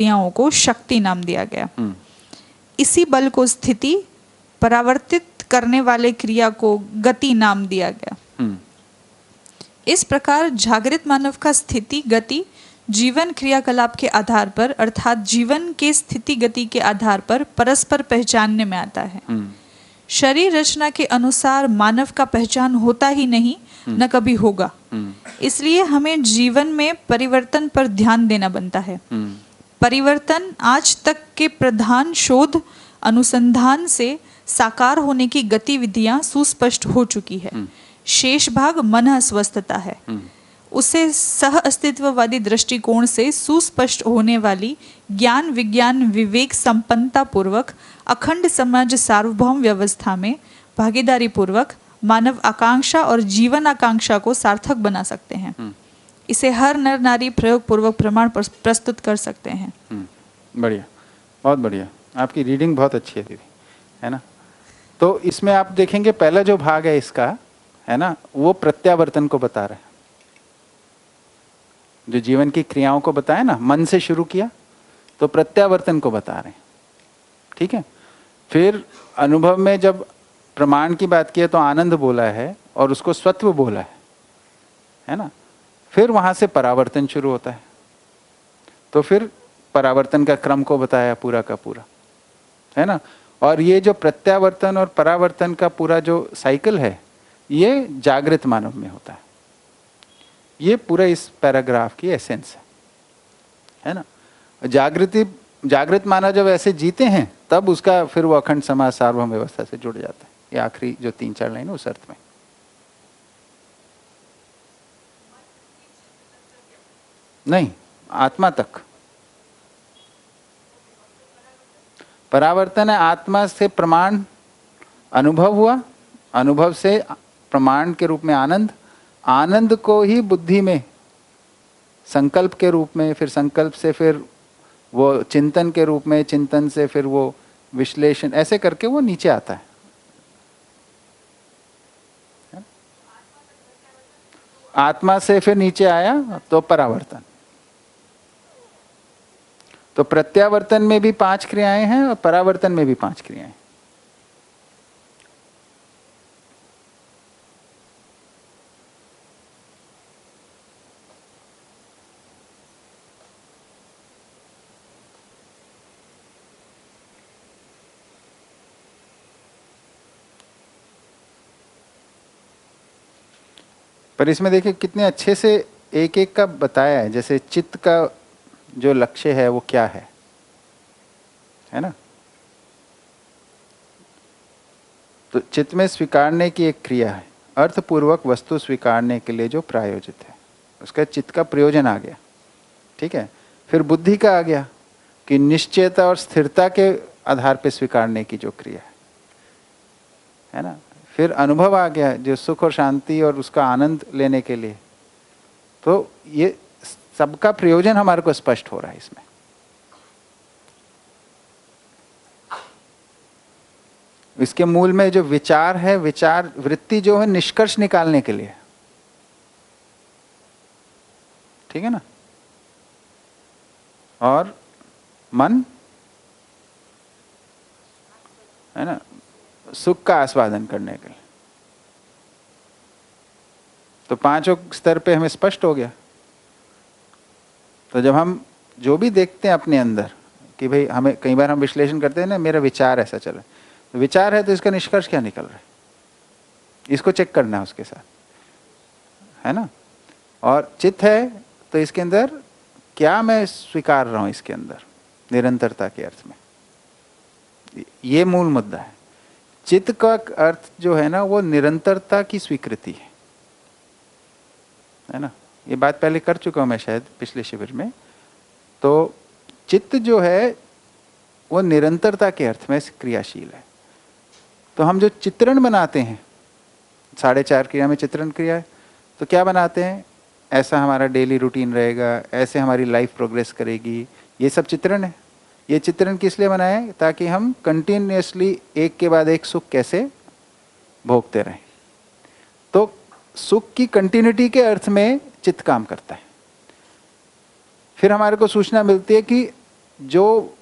क्रियाओं को शक्ति नाम दिया गया। इसी बल को स्थिति परावर्तित करने वाले क्रिया को गति नाम दिया गया। इस प्रकार जागृत मानव का स्थिति गति जीवन क्रियाकलाप के आधार पर अर्थात जीवन के स्थिति गति के आधार पर परस्पर पहचानने में आता है। शरीर रचना के अनुसार मानव का पहचान होता ही नहीं, न कभी होगा। इसलिए हमें जीवन में परिवर्तन पर ध्यान देना बनता है। परिवर्तन आज तक के प्रधान शोध अनुसंधान से साकार होने की गतिविधियां सुस्पष्ट हो चुकी है। शेष भाग मन अस्वस्थता है। उसे सह अस्तित्ववादी दृष्टिकोण से सुस्पष्ट होने वाली ज्ञान विज्ञान विवेक संपन्नता पूर्वक अखंड समाज सार्वभौम व्यवस्था में भागीदारी पूर्वक मानव आकांक्षा और जीवन आकांक्षा को सार्थक बना सकते हैं। इसे हर नर नारी प्रयोग पूर्वक प्रमाण प्रस्तुत कर सकते हैं। बढ़िया, बहुत बढ़िया। आपकी रीडिंग बहुत अच्छी है दीदी, है ना। तो इसमें आप देखेंगे पहला जो भाग है इसका, है ना, वो प्रत्यावर्तन को बता रहा है। जो जीवन की क्रियाओं को बताया ना, मन से शुरू किया तो प्रत्यावर्तन को बता रहे हैं। ठीक है। फिर अनुभव में जब प्रमाण की बात की है तो आनंद बोला है और उसको स्वत्व बोला है ना। फिर वहां से परावर्तन शुरू होता है, तो फिर परावर्तन का क्रम को बताया पूरा का पूरा, है ना। और ये जो प्रत्यावर्तन और परावर्तन का पूरा जो साइकिल है, ये जागृत मानव में होता है। ये पूरा इस पैराग्राफ की एसेंस है ना। जागृत मानव जब ऐसे जीते हैं तब उसका फिर वो अखंड समाज सार्वभौम व्यवस्था से जुड़ जाता है। ये आखिरी जो 3-4 लाइन उस अर्थ में। नहीं, आत्मा तक परावर्तन है। आत्मा से प्रमाण अनुभव हुआ, अनुभव से प्रमाण के रूप में आनंद, आनंद को ही बुद्धि में संकल्प के रूप में, फिर संकल्प से फिर वो चिंतन के रूप में, चिंतन से फिर वो विश्लेषण, ऐसे करके वो नीचे आता है। आत्मा से फिर नीचे आया तो परावर्तन। तो प्रत्यावर्तन में भी 5 क्रियाएं हैं और परावर्तन में भी 5 क्रियाएं। पर इसमें देखिए कितने अच्छे से एक एक का बताया है। जैसे चित्त का जो लक्ष्य है वो क्या है ना। तो चित्त में स्वीकारने की एक क्रिया है, अर्थपूर्वक वस्तु स्वीकारने के लिए जो प्रायोजित है, उसका चित्त का प्रयोजन आ गया। ठीक है। फिर बुद्धि का आ गया कि निश्चयता और स्थिरता के आधार पर स्वीकारने की जो क्रिया है ना। फिर अनुभव आ गया, जो सुख और शांति और उसका आनंद लेने के लिए। तो ये सबका प्रयोजन हमारे को स्पष्ट हो रहा है इसमें। इसके मूल में जो विचार है, विचार वृत्ति जो है निष्कर्ष निकालने के लिए। ठीक है ना। और मन है ना, सुख का आस्वादन करने के लिए। तो 5 स्तर पे हमें स्पष्ट हो गया। तो जब हम जो भी देखते हैं अपने अंदर कि भाई हमें कई बार हम विश्लेषण करते हैं ना, मेरा विचार ऐसा चला, तो विचार है तो इसका निष्कर्ष क्या निकल रहा है, इसको चेक करना है उसके साथ, है ना। और चित्त है तो इसके अंदर क्या मैं स्वीकार रहा हूं, इसके अंदर निरंतरता के अर्थ में, ये मूल मुद्दा है। चित्त का अर्थ जो है ना वो निरंतरता की स्वीकृति है ना। ये बात पहले कर चुका हूं मैं शायद पिछले शिविर में। तो चित्त जो है वो निरंतरता के अर्थ में क्रियाशील है। तो हम जो चित्रण बनाते हैं, 4.5 क्रिया में चित्रण क्रिया है, तो क्या बनाते हैं, ऐसा हमारा डेली रूटीन रहेगा, ऐसे हमारी लाइफ प्रोग्रेस करेगी, ये सब चित्रण है। ये चित्रण किस लिए बनाया है, ताकि हम कंटिन्यूअसली एक के बाद एक सुख कैसे भोगते रहें। तो सुख की कंटिन्यूटी के अर्थ में चित्त काम करता है। फिर हमारे को सूचना मिलती है कि जो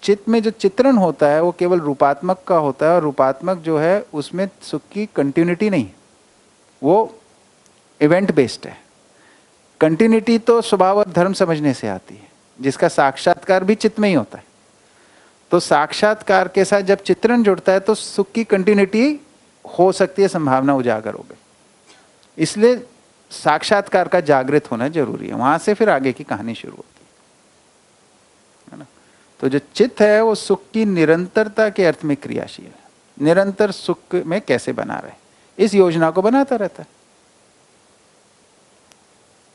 चित्त में जो चित्रण होता है वो केवल रूपात्मक का होता है, और रूपात्मक जो है उसमें सुख की कंटिन्यूटी नहीं, वो इवेंट बेस्ड है। कंटिन्यूटी तो स्वभाव और धर्म समझने से आती है, जिसका साक्षात्कार भी चित्त में ही होता है। तो साक्षात्कार के साथ जब चित्रण जुड़ता है तो सुख की कंटिन्यूटी हो सकती है, संभावना उजागर हो गई। इसलिए साक्षात्कार का जागृत होना जरूरी है, वहां से फिर आगे की कहानी शुरू होती है ना। तो जो चित्त है वो सुख की निरंतरता के अर्थ में क्रियाशील है, निरंतर सुख में कैसे बना रहे, इस योजना को बनाता रहता है।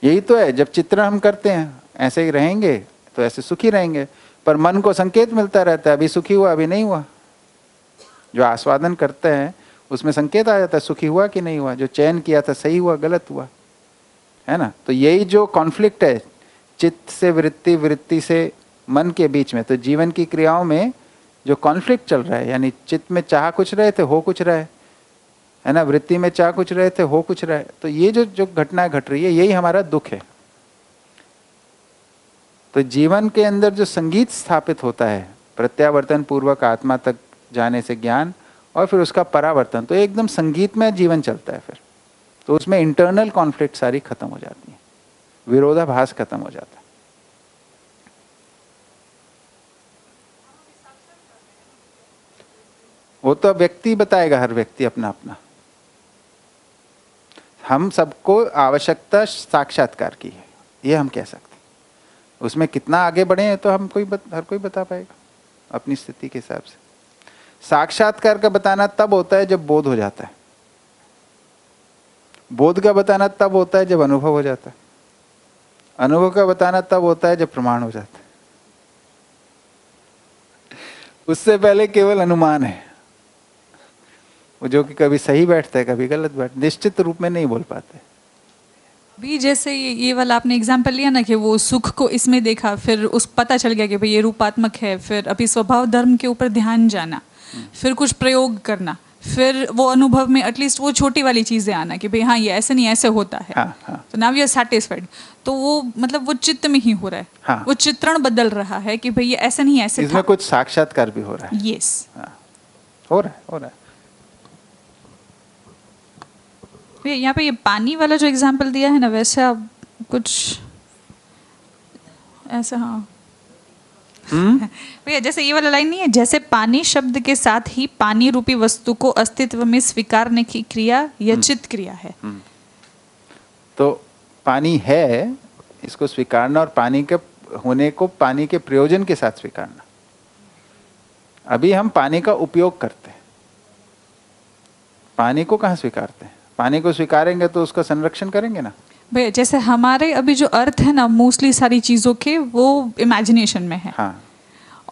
यही तो है, जब चित्रण हम करते हैं ऐसे ही रहेंगे तो ऐसे सुखी रहेंगे, पर मन को संकेत मिलता रहता है, अभी सुखी हुआ अभी नहीं हुआ। जो आस्वादन करते हैं उसमें संकेत आ जाता है सुखी हुआ कि नहीं हुआ, जो चयन किया था सही हुआ गलत हुआ, है ना। तो यही जो कॉन्फ्लिक्ट है चित्त से वृत्ति, वृत्ति से मन के बीच में, तो जीवन की क्रियाओं में जो कॉन्फ्लिक्ट चल रहा है, यानी चित्त में चाह कुछ रहे थे हो कुछ रहे, है ना, वृत्ति में चाह कुछ रहे थे हो कुछ रहे, तो ये जो घटनाएं घट रही है यही हमारा दुख है। तो जीवन के अंदर जो संगीत स्थापित होता है, प्रत्यावर्तन पूर्वक आत्मा तक जाने से ज्ञान, और फिर उसका परावर्तन, तो एकदम संगीत में जीवन चलता है फिर। तो उसमें इंटरनल कॉन्फ्लिक्ट सारी खत्म हो जाती है, विरोधाभास खत्म हो जाता है। वो तो व्यक्ति बताएगा, हर व्यक्ति अपना अपना। हम सबको आवश्यकता साक्षात्कार की है, ये हम कह सकते हैं। उसमें कितना आगे बढ़े हैं तो हम हर कोई बता पाएगा अपनी स्थिति के हिसाब से। साक्षात्कार का बताना तब होता है जब बोध हो जाता है, बोध का बताना तब होता है जब अनुभव हो जाता है, अनुभव का बताना तब होता है जब प्रमाण हो जाता है। उससे पहले केवल अनुमान है, वो जो कि कभी सही बैठता है कभी गलत बैठता है, निश्चित रूप में नहीं बोल पाते। भी जैसे ये वाला आपने एग्जाम्पल लिया ना कि वो सुख को इसमें देखा, फिर उस पता चल गया कि भाई ये रूपात्मक है, फिर अभी स्वभाव धर्म के ऊपर ध्यान जाना, फिर कुछ प्रयोग करना, फिर वो अनुभव में एटलीस्ट वो छोटी वाली चीजें आना कि भाई हाँ ये ऐसे नहीं ऐसे होता है। हाँ। तो नाउ यू आर सैटिस्फाइड। तो वो मतलब वो चित्त में ही हो रहा है। हाँ। वो चित्रण बदल रहा है कि भाई ये ऐसा नहीं ऐसे इसमें था। कुछ साक्षात्कार भी हो रहा है। यस। हाँ, हो रहा है। यहाँ पे ये पानी वाला जो एग्जाम्पल दिया है ना, वैसे आप कुछ ऐसा, हाँ भैया जैसे ये वाला लाइन नहीं है, जैसे पानी शब्द के साथ ही पानी रूपी वस्तु को अस्तित्व में स्वीकारने की क्रिया या चित्त क्रिया है। तो पानी है, इसको स्वीकारना, और पानी के होने को पानी के प्रयोजन के साथ स्वीकारना। अभी हम पानी का उपयोग करते हैं, पानी को कहाँ स्वीकारते हैं? पानी को स्वीकारेंगे तो उसका संरक्षण करेंगे ना। भैया जैसे हमारे अभी जो अर्थ है ना मोस्टली सारी चीजों के, वो इमेजिनेशन में है। हाँ,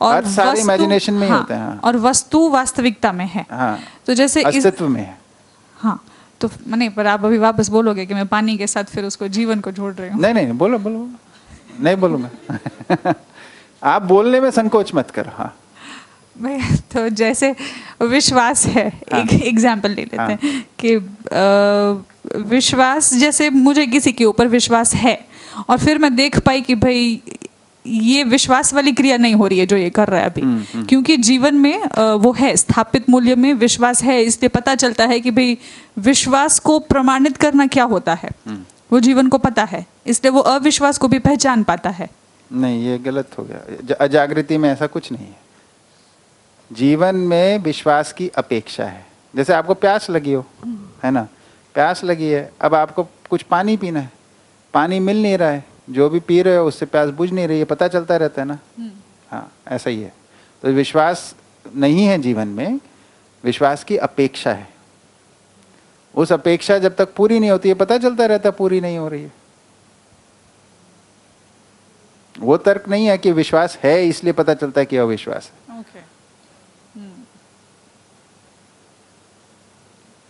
और अर्थ सारे इमेजिनेशन में ही होते हैं। हाँ। और वस्तु वास्तविकता में है। हाँ, तो जैसे अस्तित्व में है। हाँ, तो नहीं, पर आप अभी वापस बोलोगे कि मैं पानी के साथ फिर उसको जीवन को जोड़ रही हूँ। नहीं, बोलो। नहीं बोलूंगा। आप बोलने में संकोच मत करो। हाँ, तो जैसे विश्वास है, हाँ। एक एग्जाम्पल ले लेते हैं कि विश्वास, जैसे मुझे किसी के ऊपर विश्वास है और फिर मैं देख पाई कि भाई ये विश्वास वाली क्रिया नहीं हो रही है जो ये कर रहा है अभी, क्योंकि जीवन में वो है स्थापित मूल्य में विश्वास है, इसलिए पता चलता है कि भाई विश्वास को प्रमाणित करना क्या होता है, वो जीवन को पता है, इसलिए वो अविश्वास को भी पहचान पाता है। नहीं, ये गलत हो गया। अजागृति में ऐसा कुछ नहीं है। जीवन में विश्वास की अपेक्षा है। जैसे आपको प्यास लगी हो, है ना, प्यास लगी है, अब आपको कुछ पानी पीना है, पानी मिल नहीं रहा है, जो भी पी रहे हो उससे प्यास बुझ नहीं रही है, पता चलता रहता है ना। हाँ, ऐसा ही है। तो विश्वास नहीं है जीवन में, विश्वास की अपेक्षा है। उस अपेक्षा जब तक पूरी नहीं होती है पता चलता रहता पूरी नहीं हो रही है। वो तर्क नहीं है कि विश्वास है इसलिए पता चलता है कि अविश्वास है।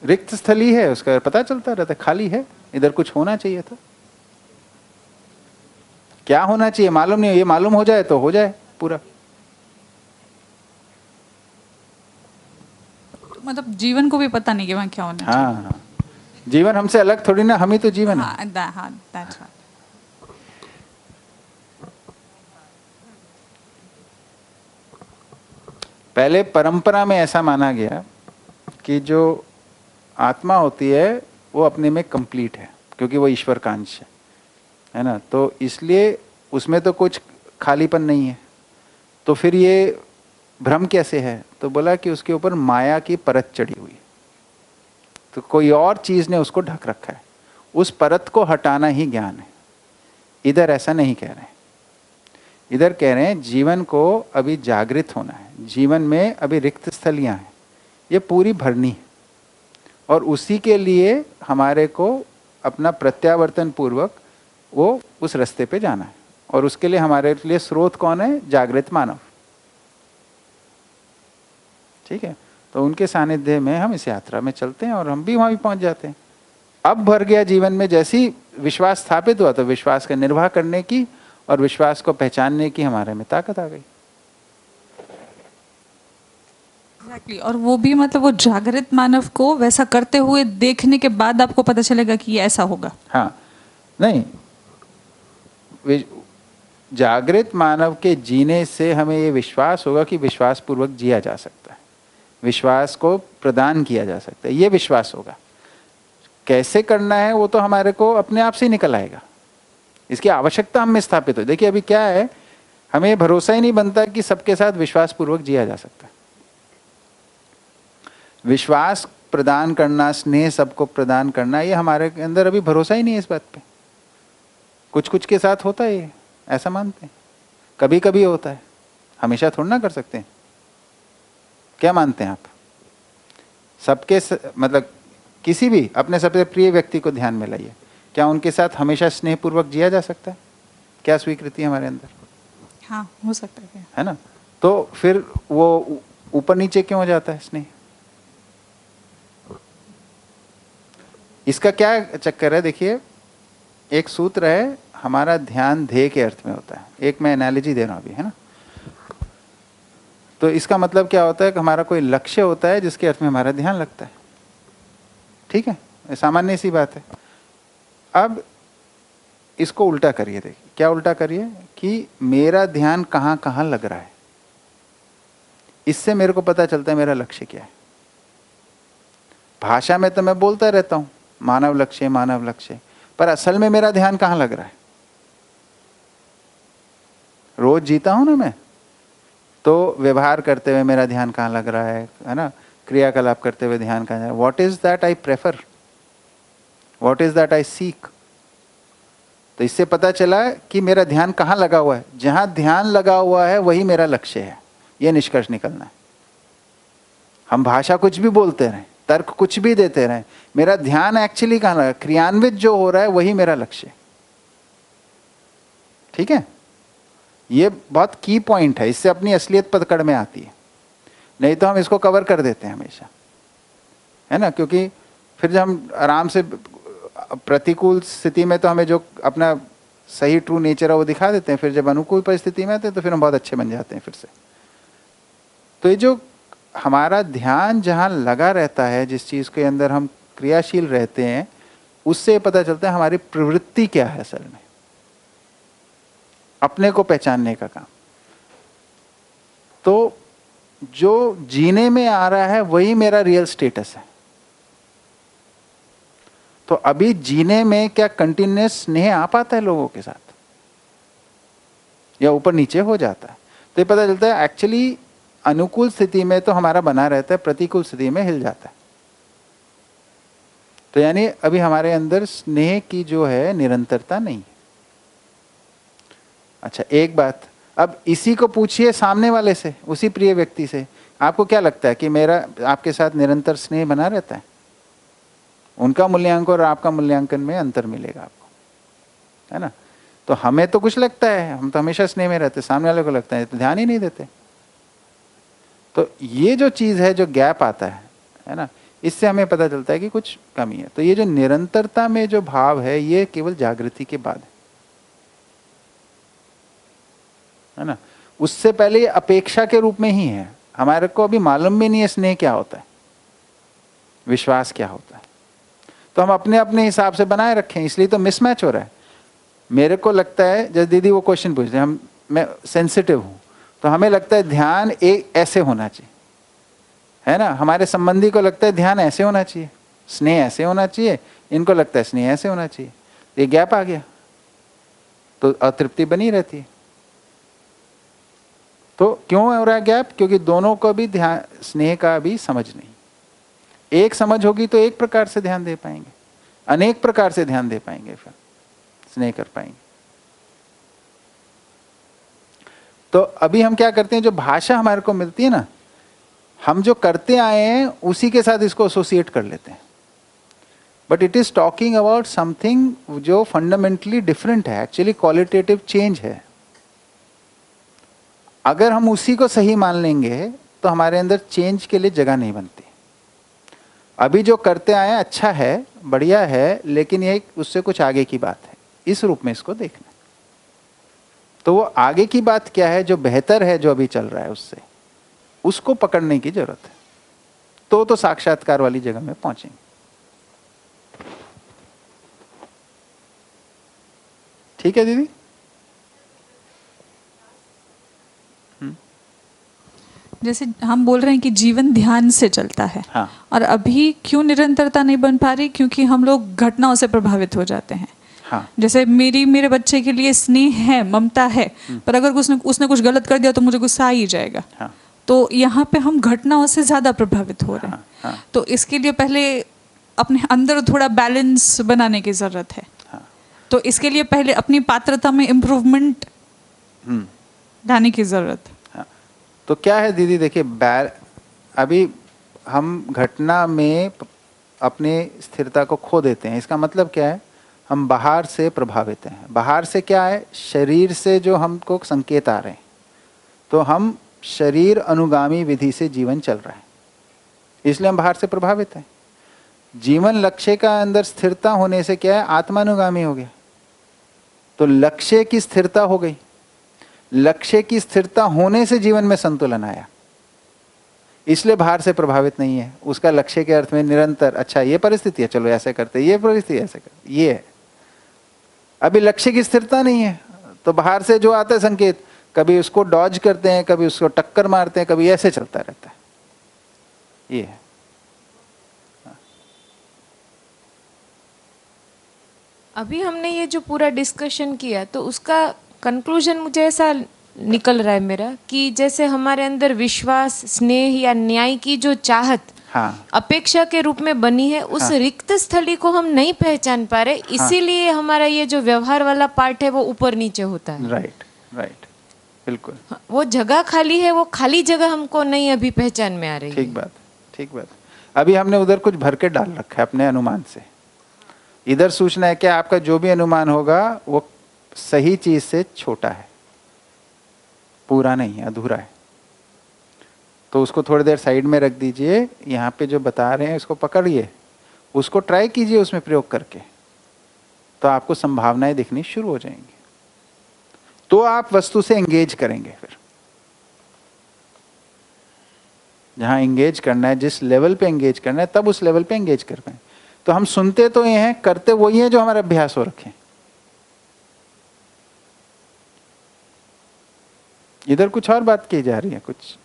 रिक्त स्थली है, उसका पता चलता रहता है खाली है, इधर कुछ होना चाहिए था। क्या होना चाहिए मालूम नहीं, ये मालूम हो जाए तो हो जाए पूरा। मतलब जीवन को भी पता नहीं कि वहाँ क्या होना चाहिए। हाँ, जीवन हमसे अलग थोड़ी ना, हम ही तो जीवन है। पहले परंपरा में ऐसा माना गया कि जो आत्मा होती है वो अपने में कंप्लीट है, क्योंकि वो ईश्वर का अंश है ना, तो इसलिए उसमें तो कुछ खालीपन नहीं है। तो फिर ये भ्रम कैसे है? तो बोला कि उसके ऊपर माया की परत चढ़ी हुई है, तो कोई और चीज ने उसको ढक रखा है, उस परत को हटाना ही ज्ञान है। इधर ऐसा नहीं कह रहे हैं, इधर कह रहे हैं जीवन को अभी जागृत होना है, जीवन में अभी रिक्त स्थलियां हैं, ये पूरी भरनी है, और उसी के लिए हमारे को अपना प्रत्यावर्तन पूर्वक वो उस रास्ते पे जाना है। और उसके लिए हमारे लिए स्रोत कौन है? जागृत मानव। ठीक है, तो उनके सानिध्य में हम इस यात्रा में चलते हैं और हम भी वहां भी पहुंच जाते हैं। अब भर गया जीवन में, जैसी विश्वास स्थापित हुआ तो विश्वास का निर्वाह करने की और विश्वास को पहचानने की हमारे में ताकत आ गई। Exactly. और वो भी मतलब वो जागृत मानव को वैसा करते हुए देखने के बाद आपको पता चलेगा कि ये ऐसा होगा। हाँ, नहीं, जागृत मानव के जीने से हमें ये विश्वास होगा कि विश्वास पूर्वक जिया जा सकता है, विश्वास को प्रदान किया जा सकता है, ये विश्वास होगा। कैसे करना है वो तो हमारे को अपने आप से ही निकल आएगा, इसकी आवश्यकता हम में स्थापित हो। देखिए अभी क्या है, हमें भरोसा ही नहीं बनता कि सबके साथ विश्वास पूर्वक जिया जा सकता है। विश्वास प्रदान करना, स्नेह सबको प्रदान करना, ये हमारे अंदर अभी भरोसा ही नहीं है इस बात पे। कुछ कुछ के साथ होता है ये, ऐसा मानते हैं, कभी कभी होता है, हमेशा थोड़ा ना कर सकते हैं। क्या मानते हैं आप? सबके मतलब किसी भी अपने सबसे प्रिय व्यक्ति को ध्यान में लाइए, क्या उनके साथ हमेशा स्नेह पूर्वक जिया जा सकता है? क्या स्वीकृति है हमारे अंदर? हाँ, हो सकता है ना? तो फिर वो ऊपर नीचे क्यों हो जाता है स्नेह? इसका क्या चक्कर है? देखिए, एक सूत्र है, हमारा ध्यान ध्येय के अर्थ में होता है। एक मैं एनालॉजी दे रहा हूं अभी, है ना? तो इसका मतलब क्या होता है कि हमारा कोई लक्ष्य होता है जिसके अर्थ में हमारा ध्यान लगता है। ठीक है, सामान्य सी बात है। अब इसको उल्टा करिए, देखिए क्या उल्टा करिए कि मेरा ध्यान कहाँ कहाँ लग रहा है, इससे मेरे को पता चलता है मेरा लक्ष्य क्या है। भाषा में तो मैं बोलता रहता हूं मानव लक्ष्य, मानव लक्ष्य, पर असल में मेरा ध्यान कहाँ लग रहा है? रोज जीता हूं ना मैं, तो व्यवहार करते हुए मेरा ध्यान कहाँ लग रहा है ना? क्रियाकलाप करते हुए ध्यान कहाँ जा रहा है? What is that I prefer, what is that I seek. तो इससे पता चला कि मेरा ध्यान कहाँ लगा हुआ है। जहां ध्यान लगा हुआ है वही मेरा लक्ष्य है, यह निष्कर्ष निकलना है। हम भाषा कुछ भी बोलते रहें, तर्क कुछ भी देते रहें, मेरा ध्यान एक्चुअली कहाँ लगा, क्रियान्वित जो हो रहा है वही मेरा लक्ष्य है। ठीक है, ये बहुत की पॉइंट है, इससे अपनी असलियत पकड़ में आती है। नहीं तो हम इसको कवर कर देते हैं हमेशा, है ना? क्योंकि फिर जब हम आराम से प्रतिकूल स्थिति में तो हमें जो अपना सही ट्रू नेचर है वो दिखा देते हैं, फिर जब अनुकूल परिस्थिति में आते हैं तो फिर हम बहुत अच्छे बन जाते हैं फिर से। तो ये जो हमारा ध्यान जहाँ लगा रहता है, जिस चीज़ के अंदर हम क्रियाशील रहते हैं, उससे पता चलता है हमारी प्रवृत्ति क्या है असल में, अपने को पहचानने का काम। तो जो जीने में आ रहा है वही मेरा रियल स्टेटस है। तो अभी जीने में क्या कंटिन्यूस स्नेह आ पाता है लोगों के साथ, या ऊपर नीचे हो जाता है? तो ये पता चलता है एक्चुअली अनुकूल स्थिति में तो हमारा बना रहता है, प्रतिकूल स्थिति में हिल जाता है। तो यानी अभी हमारे अंदर स्नेह की जो है निरंतरता नहीं। अच्छा, एक बात, अब इसी को पूछिए सामने वाले से, उसी प्रिय व्यक्ति से, आपको क्या लगता है कि मेरा आपके साथ निरंतर स्नेह बना रहता है? उनका मूल्यांकन और आपका मूल्यांकन में अंतर मिलेगा आपको, है ना? तो हमें तो कुछ लगता है, हम तो हमेशा स्नेह में रहते, सामने वाले को लगता है तो ध्यान ही नहीं देते। तो ये जो चीज़ है, जो गैप आता है ना, इससे हमें पता चलता है कि कुछ कमी है। तो ये जो निरंतरता में जो भाव है, ये केवल जागृति के बाद है ना? उससे पहले अपेक्षा के रूप में ही है। हमारे को अभी मालूम भी नहीं है स्नेह क्या होता है, विश्वास क्या होता है। तो हम अपने अपने हिसाब से बनाए रखें, इसलिए तो मिसमैच हो रहा है। मेरे को लगता है, जैसे दीदी वो क्वेश्चन पूछ रहे हैं, मैं सेंसिटिव हूँ, तो हमें लगता है ध्यान एक ऐसे होना चाहिए, है ना। हमारे संबंधी को लगता है ध्यान ऐसे होना चाहिए, स्नेह ऐसे होना चाहिए, इनको लगता है स्नेह ऐसे होना चाहिए। ये गैप आ गया तो अतृप्ति बनी रहती है। तो क्यों हो रहा है गैप? क्योंकि दोनों को भी ध्यान, स्नेह का भी समझ नहीं। एक समझ होगी तो एक प्रकार से ध्यान दे पाएंगे, अनेक प्रकार से ध्यान दे पाएंगे, फिर स्नेह कर पाएंगे। तो अभी हम क्या करते हैं, जो भाषा हमारे को मिलती है ना, हम जो करते आए हैं उसी के साथ इसको एसोसिएट कर लेते हैं। But it is talking about something जो फंडामेंटली डिफरेंट है, एक्चुअली क्वालिटेटिव चेंज है। अगर हम उसी को सही मान लेंगे तो हमारे अंदर चेंज के लिए जगह नहीं बनती। अभी जो करते आए अच्छा है, बढ़िया है, लेकिन ये उससे कुछ आगे की बात है, इस रूप में इसको देखना। तो वो आगे की बात क्या है, जो बेहतर है, जो अभी चल रहा है, उससे उसको पकड़ने की जरूरत है। तो साक्षात्कार वाली जगह में पहुंचेंगे। ठीक है दीदी? जैसे हम बोल रहे हैं कि जीवन ध्यान से चलता है, हाँ। और अभी क्यों निरंतरता नहीं बन पा रही? क्योंकि हम लोग घटनाओं से प्रभावित हो जाते हैं। हाँ। जैसे मेरे बच्चे के लिए स्नेह है, ममता है, पर अगर उसने कुछ गलत कर दिया तो मुझे गुस्सा आ ही जाएगा। हाँ। तो यहाँ पे हम घटनाओं से ज्यादा प्रभावित हो रहे हैं। हाँ। तो इसके लिए पहले अपने अंदर थोड़ा बैलेंस बनाने की जरूरत है। हाँ। तो इसके लिए पहले अपनी पात्रता में इम्प्रूवमेंट लाने की जरूरत है। हाँ। तो क्या है दीदी, देखिए, अभी हम घटना में अपनी स्थिरता को खो देते हैं। इसका मतलब क्या है, हम बाहर से प्रभावित हैं। बाहर से क्या है, शरीर से जो हमको संकेत आ रहे हैं, तो हम शरीर अनुगामी विधि से जीवन चल रहा है, इसलिए हम बाहर से प्रभावित हैं। जीवन लक्ष्य का अंदर स्थिरता होने से क्या है, आत्मानुगामी हो गया। तो लक्ष्य की स्थिरता हो गई, लक्ष्य की स्थिरता होने से जीवन में संतुलन आया, इसलिए बाहर से प्रभावित नहीं है। उसका लक्ष्य के अर्थ में निरंतर, अच्छा ये परिस्थिति है, चलो ऐसे करते, ये परिस्थिति ऐसे करते, ये है। अभी लक्ष्य की स्थिरता नहीं है, तो बाहर से जो आता है संकेत, कभी उसको डॉज करते हैं, कभी उसको टक्कर मारते हैं, कभी ऐसे चलता रहता है। ये है। अभी हमने ये जो पूरा डिस्कशन किया, तो उसका कंक्लूजन मुझे ऐसा निकल रहा है मेरा, कि जैसे हमारे अंदर विश्वास, स्नेह या न्याय की जो चाहत, हाँ, अपेक्षा के रूप में बनी है, उस रिक्त स्थली को हम नहीं पहचान पा रहे, इसीलिए हमारा ये जो व्यवहार वाला पार्ट है वो ऊपर नीचे होता है। राइट, राइट, बिल्कुल। वो जगह खाली है, वो खाली जगह हमको नहीं अभी पहचान में आ रही है। ठीक बात, ठीक बात। अभी हमने उधर कुछ भर के डाल रखा है अपने अनुमान से। इधर सूचना है कि आपका जो भी अनुमान होगा वो सही चीज से छोटा है, पूरा नहीं है, अधूरा है। तो उसको थोड़ी देर साइड में रख दीजिए। यहाँ पे जो बता रहे हैं इसको पकड़िए, उसको ट्राई कीजिए उसमें प्रयोग करके, तो आपको संभावनाएं दिखनी शुरू हो जाएंगी। तो आप वस्तु से एंगेज करेंगे। फिर जहां एंगेज करना है, जिस लेवल पे एंगेज करना है, तब उस लेवल पे एंगेज कर पाए। तो हम सुनते तो ये हैं, करते वही हैं जो हमारे अभ्यास हो रखे। इधर कुछ और बात की जा रही है कुछ,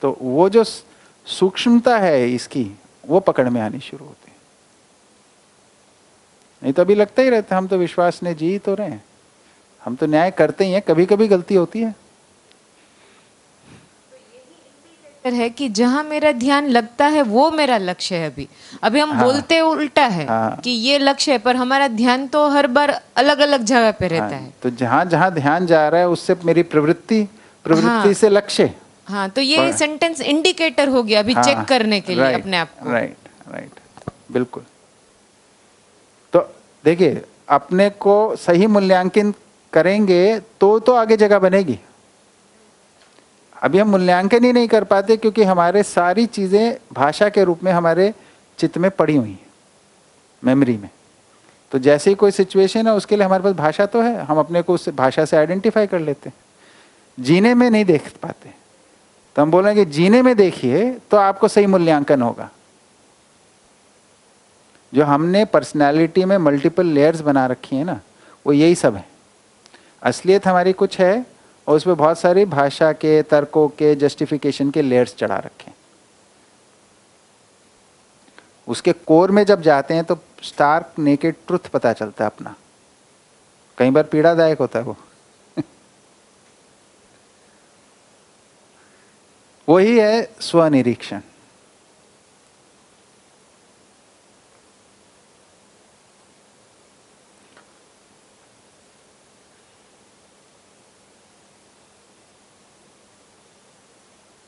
तो वो जो सूक्ष्मता है इसकी, वो पकड़ में आनी शुरू होती है। नहीं तो अभी लगता ही रहता है हम तो विश्वास ने जी तो रहे हैं, हम तो न्याय करते ही हैं, कभी कभी गलती होती है। है कि जहां मेरा ध्यान लगता है वो मेरा लक्ष्य है। अभी हम बोलते उल्टा है कि ये लक्ष्य है, पर हमारा ध्यान तो हर बार अलग अलग जगह पे रहता है। तो जहां जहां ध्यान जा रहा है उससे मेरी प्रवृत्ति से लक्ष्य। हाँ, तो ये सेंटेंस इंडिकेटर हो गया अभी चेक करने के लिए अपने आप को। राइट, राइट, बिल्कुल। तो देखिए, अपने को सही मूल्यांकन करेंगे तो आगे जगह बनेगी। अभी हम मूल्यांकन ही नहीं कर पाते क्योंकि हमारे सारी चीजें भाषा के रूप में हमारे चित्त में पड़ी हुई हैं, मेमोरी में। तो जैसे ही कोई सिचुएशन है उसके लिए हमारे पास भाषा तो है, हम अपने को उस भाषा से आइडेंटिफाई कर लेते हैं। जीने में नहीं देख पाते, तो हम बोलेंगे जीने में देखिए तो आपको सही मूल्यांकन होगा। जो हमने पर्सनालिटी में मल्टीपल लेयर्स बना रखी है ना, वो यही सब है। असलियत हमारी कुछ है और उसमें बहुत सारी भाषा के, तर्कों के, जस्टिफिकेशन के लेयर्स चढ़ा रखे हैं। उसके कोर में जब जाते हैं तो स्टार्क नेकेड ट्रुथ पता चलता है अपना। कई बार पीड़ादायक होता है वो। वही है स्वनिरीक्षण।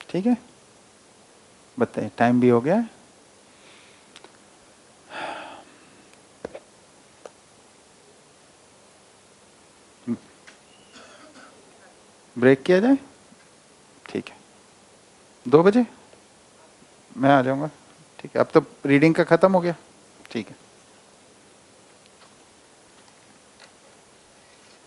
ठीक है, बताइए, टाइम भी हो गया है। ब्रेक किया जाए? ठीक है, 2 बजे मैं आ जाऊंगा। ठीक है, अब तो रीडिंग का खत्म हो गया। ठीक है।